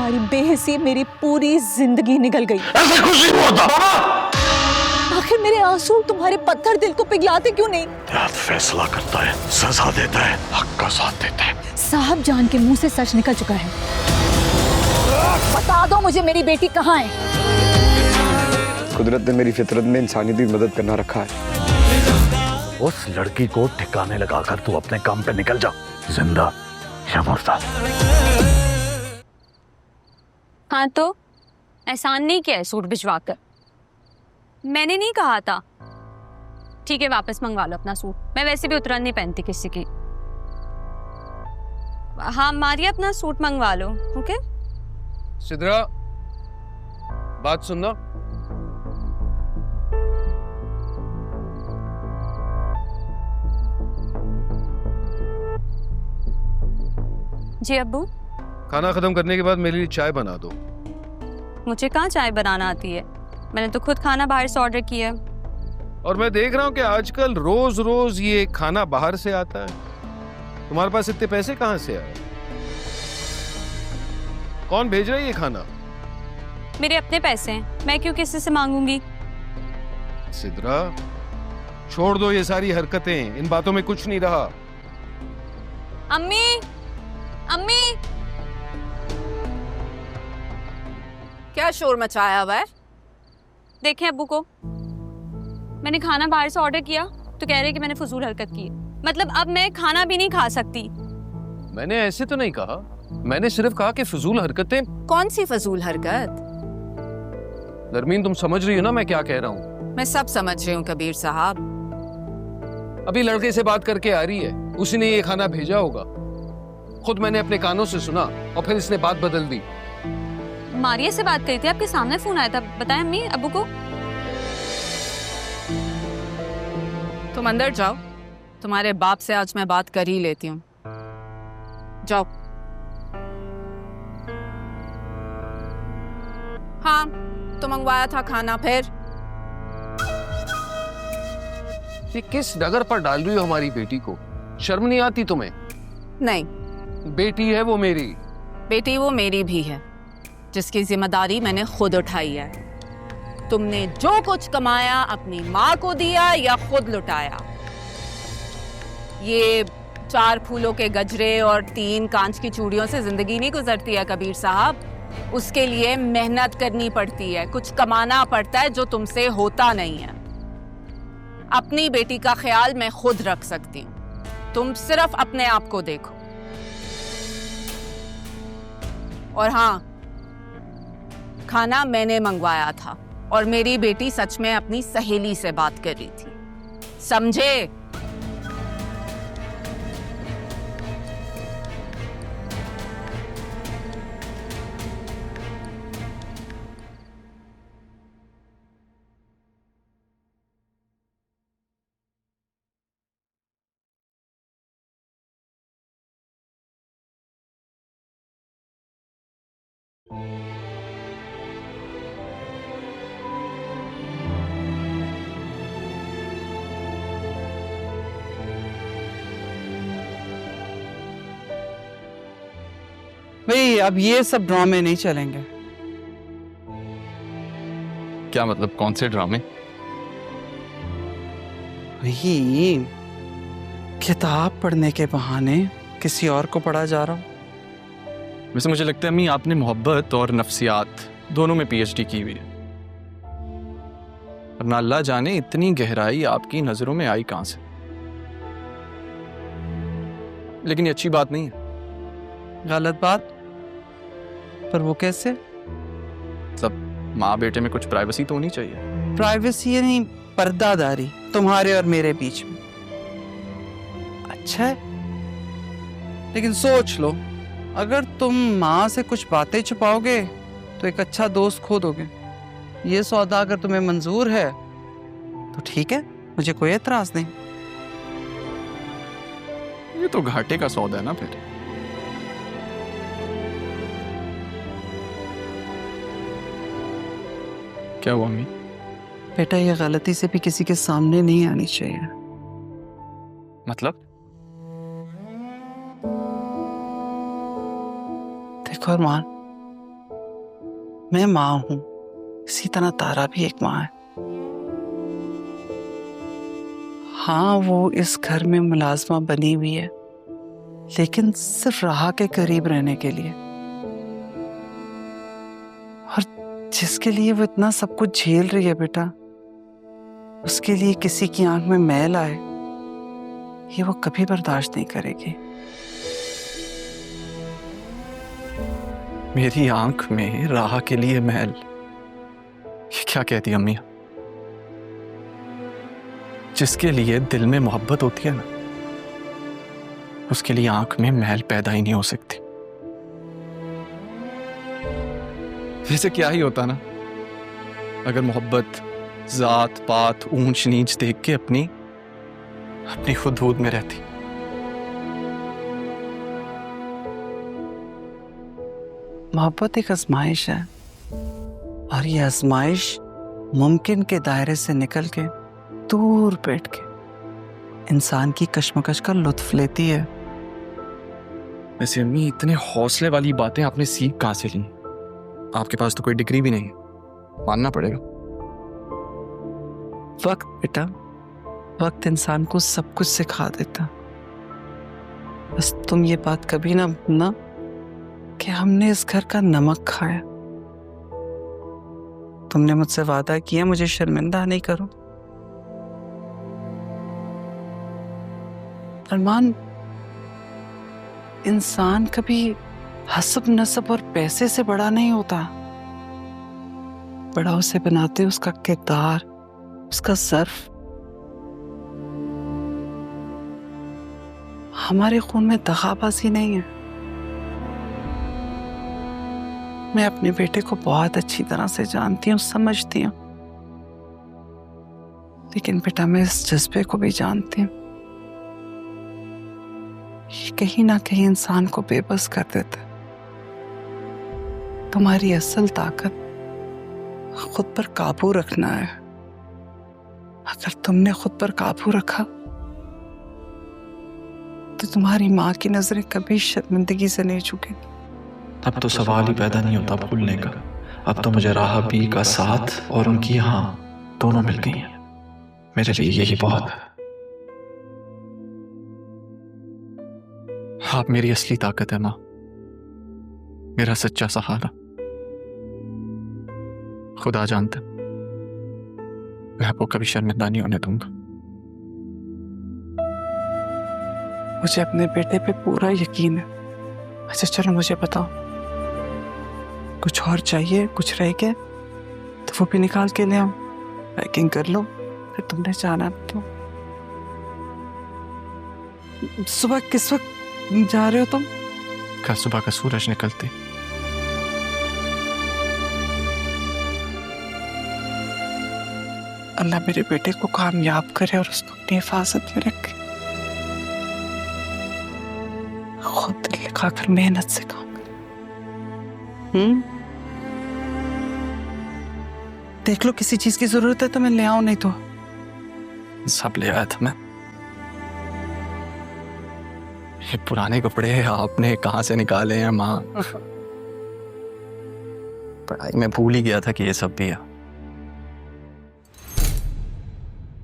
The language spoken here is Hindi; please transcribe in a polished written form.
तुम्हारी बेहिसी मेरी पूरी जिंदगी निकल गई। ऐसे कुछ नहीं होता। आखिर मेरे आंसू तुम्हारे पत्थर दिल को पिघलाते क्यों नहीं? देहात फैसला करता है, सजा देता है, हक का साथ देता है। साहब जान के मुंह से सच निकल चुका है। बता दो मुझे मेरी बेटी कहाँ है? कुदरत ने मेरी फितरत में इंसानियत की मदद करना रखा है। उस लड़की को ठिकाने लगाकर तू अपने काम पे निकल जा, जिंदा या मुर्दा। हाँ तो एहसान नहीं किया है सूट भिजवा कर। मैंने नहीं कहा था। ठीक है वापस मंगवा लो अपना सूट, मैं वैसे भी उतरन नहीं पहनती किसी की। हाँ मारिया अपना सूट मंगवा लो। ओके सिद्रा, बात सुनना। जी अब्बू। खाना खत्म करने के बाद मेरे लिए चाय बना दो। मुझे कहाँ चाय बनाना आती है, मैंने तो खुद खाना बाहर से ऑर्डर किया। और मैं देख रहा हूँ कि आजकल रोज रोज ये खाना बाहर से आता है। तुम्हारे पास इतने पैसे कहाँ से आए? कौन भेज रहा है ये खाना? मेरे अपने पैसे हैं, मैं क्यों किसी से मांगूंगी? सिद्रा, छोड़ दो ये सारी हरकतें, इन बातों में कुछ नहीं रहा। अम्मी, अम्मी। क्या शोर मचाया हुआ है? देखें अब्बू को, मैंने खाना बाहर से ऑर्डर किया तो कह रहे कि मैंने फजूल हरकत की है। मतलब अब मैं खाना भी नहीं खा सकती। मैंने ऐसे तो नहीं कहा, मैंने सिर्फ कहा कि फजूल हरकतें। कौन सी फजूल हरकत? नरमीन, तुम समझ रही हो ना मैं क्या कह रहा हूँ? मैं सब समझ रही हूँ कबीर साहब। अभी लड़के से बात करके आ रही है, उसी ने ये खाना भेजा होगा। खुद मैंने अपने कानों से सुना और फिर इसने बात बदल दी। मारिया से बात करी थी, आपके सामने फोन आया था। बताएं अम्मी अब्बू को। तुम अंदर जाओ, तुम्हारे बाप से आज मैं बात कर ही लेती हूँ। जाओ। हाँ तो मंगवाया था खाना, फिर? ये किस डगर पर डाल रही हो हमारी बेटी को? शर्म नहीं आती तुम्हें? नहीं, बेटी है वो मेरी। बेटी वो मेरी भी है, जिसकी जिम्मेदारी मैंने खुद उठाई है। तुमने जो कुछ कमाया अपनी माँ को दिया या खुद लुटाया? ये 4 फूलों के गजरे और 3 कांच की चूड़ियों से जिंदगी नहीं गुजरती है कबीर साहब। उसके लिए मेहनत करनी पड़ती है, कुछ कमाना पड़ता है जो तुमसे होता नहीं है। अपनी बेटी का ख्याल मैं खुद रख सकती हूँ, तुम सिर्फ अपने आप को देखो। और हाँ, खाना मैंने मंगवाया था और मेरी बेटी सच में अपनी सहेली से बात कर रही थी, समझे? भाई अब ये सब ड्रामे नहीं चलेंगे। क्या मतलब, कौन से ड्रामे? वही किताब पढ़ने के बहाने किसी और को पढ़ा जा रहा हूँ। वैसे मुझे लगता है अम्मी आपने मोहब्बत और नफ्सियात दोनों में पीएचडी की हुई है, वरना अल्लाह जाने इतनी गहराई आपकी नजरों में आई कहां से। लेकिन ये अच्छी बात नहीं है। गलत बात? पर वो कैसे? मतलब माँ बेटे में कुछ प्राइवेसी तो होनी चाहिए। प्राइवेसी यानी पर्दादारी तुम्हारे और मेरे बीच में। अच्छा है, लेकिन सोच लो, अगर तुम माँ से कुछ बातें छुपाओगे तो एक अच्छा दोस्त खो दोगे। ये सौदा अगर तुम्हें मंजूर है तो ठीक है, मुझे कोई एतराज नहीं। ये तो घाटे का सौदा है ना फिर। क्या हुआ अम्मी? बेटा ये गलती से भी किसी के सामने नहीं आनी चाहिए। मतलब? देखो अरमान, मैं माँ हूं, इसी तरह तारा भी एक माँ है। हाँ, वो इस घर में मुलाजमा बनी हुई है, लेकिन सिर्फ राहा के करीब रहने के लिए। और जिसके लिए वो इतना सब कुछ झेल रही है बेटा, उसके लिए किसी की आंख में मैल आए, ये वो कभी बर्दाश्त नहीं करेगी। मेरी आंख में राह के लिए मैल, ये क्या कहती अम्मी? जिसके लिए दिल में मोहब्बत होती है ना, उसके लिए आंख में मैल पैदा ही नहीं हो सकती। वैसे क्या ही होता ना अगर मोहब्बत जात पात ऊंच नीच देख के अपनी खुद हूद में रहती। मोहब्बत एक आजमाइश है, और ये आजमाइश मुमकिन के दायरे से निकल के दूर बैठ के इंसान की कश्मकश का लुत्फ लेती है। वैसे अम्मी, इतने हौसले वाली बातें आपने सीख कहां से ली? आपके पास तो कोई डिग्री भी नहीं है, मानना पड़ेगा। वक्त बेटा, वक्त इंसान को सब कुछ सिखा देता। बस तुम ये बात कभी ना भूलना कि हमने इस घर का नमक खाया। तुमने मुझसे वादा किया मुझे शर्मिंदा नहीं करो। अरमान, इंसान कभी हसब नसब और पैसे से बड़ा नहीं होता। बड़ा उसे बनाते उसका किरदार, उसका सर्फ। हमारे खून में दगाबाजी नहीं है। मैं अपने बेटे को बहुत अच्छी तरह से जानती हूँ, समझती हूँ, लेकिन बेटा मैं इस जज्बे को भी जानती हूँ। ये कहीं ना कहीं इंसान को बेबस कर देता है। तुम्हारी असल ताकत खुद पर काबू रखना है। अगर तुमने खुद पर काबू रखा तो तुम्हारी माँ की नजरें कभी शर्मिंदगी से नहीं झुकेंगी। अब तो सवाल ही पैदा नहीं होता भूलने का। अब तो मुझे राह बी का साथ और उनकी हाँ दोनों मिल गई हैं। मेरे लिए यही बहुत है। आप मेरी असली ताकत है माँ, मेरा सच्चा सहारा। खुदा जानता मैं आपको कभी शर्मिंदा नहीं होने दूंगा। मुझे अपने बेटे पे पूरा यकीन है। अच्छा चलो मुझे बताओ, कुछ और चाहिए? कुछ रह गया तो वो भी निकाल के ले आओ, पैकिंग कर लो, फिर तुमने जाना तो। सुबह किस वक्त जा रहे हो तुम? कल सुबह का सूरज निकलते। अल्लाह मेरे बेटे को कामयाब करे और उसको अपनी हिफाजत में रखे। खुद दिल लगाकर मेहनत से काम करे। देख लो किसी चीज की जरूरत है तो मैं ले आऊं, नहीं तो सब ले आया था मैं। ये पुराने कपड़े आपने कहां से निकाले हैं माँ? पढ़ाई में भूल ही गया था कि ये सब भी है।